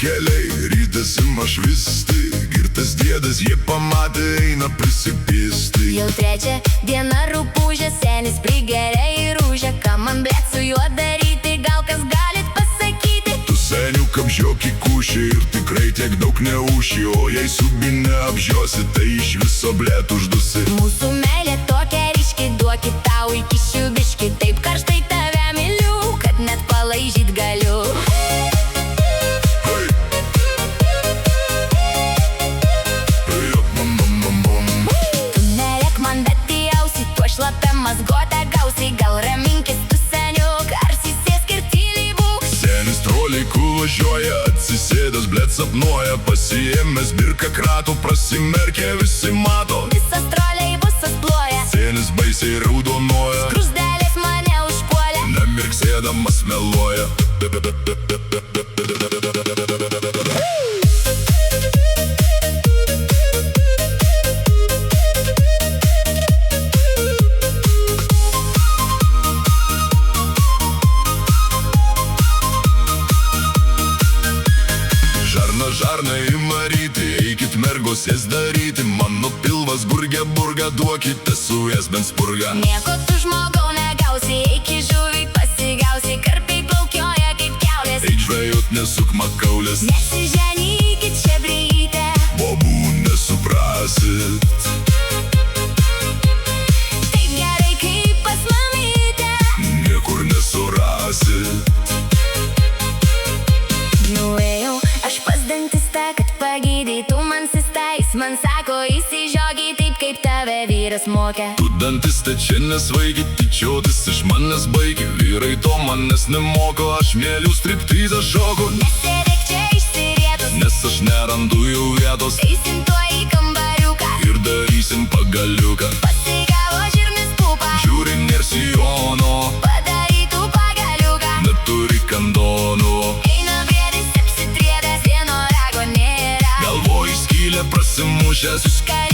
keliai, rytas ima švisti, girtas dėdas jie pamatė, eina prisipisti. Jau trečią dieną rupūžė, senis prigeria į rūžę. Ką man blėt su juo daryti, gal kas galit pasakyti? Tu seniukam žiokį kūšį ir tikrai tiek daug neuši, o jei subinę apžiosi, tai iš viso blėt uždusi. Mūsų meilė tokia ryški, duokit tau iki šiubiški. Taip karštai tave myliu, kad net palaižyt galiu. Hey. Tu nerek man, bet į ausį, tuo šlapia mazgotę gausiai. Gal raminkis tu seniuk, ar sisėsk ir tyliai būk. Senis troleikų važiuoja, atsisėdęs blėt sapnuoja, pasiėmęs birką kratų, prasimerkė, visi mato. Visas troleibusas ploja, Senis baisiai raudonuoja, skruzdėlės mane užpuolė. nemirksėdamas meluoja. Žarna ima ryti, eikit mergos jas daryti. Mano pilvas burgia burga, duokite su jas bent spurgą. Nieko tu žmogau negausi, iki žuvį pasigausi. Karpiai plaukioja kaip kiaulės, Eik žvejot, nesuk makaulės, nesiženykit čebryte. bobų nesuprasit. Taip gerai kaip pas mamytę, Niekur nesurasit. nuėjau aš pas dantistą, kad pagydytų man sistą. Jis man sako, įsižiogiai taip kaip tave vyras mokė. Tu dantiste čia nesvaigi, tyčiotis iš manęs baigi. Vyrai to manęs nemoko, aš mėliu striptizą šoku. Nesėdėk čia išsirietus, Nes aš nerandu jų vietos eisim tuo į kambariuką. ir darysim pagaliuką. Pasigavo žirnis pupa, Žiūri nėr sijono, padarytų pagaliuką. neturi kandono. Eina briedis apsitriedęs, vieno rago nėra. Galvoj skylę prasimušęs, Kari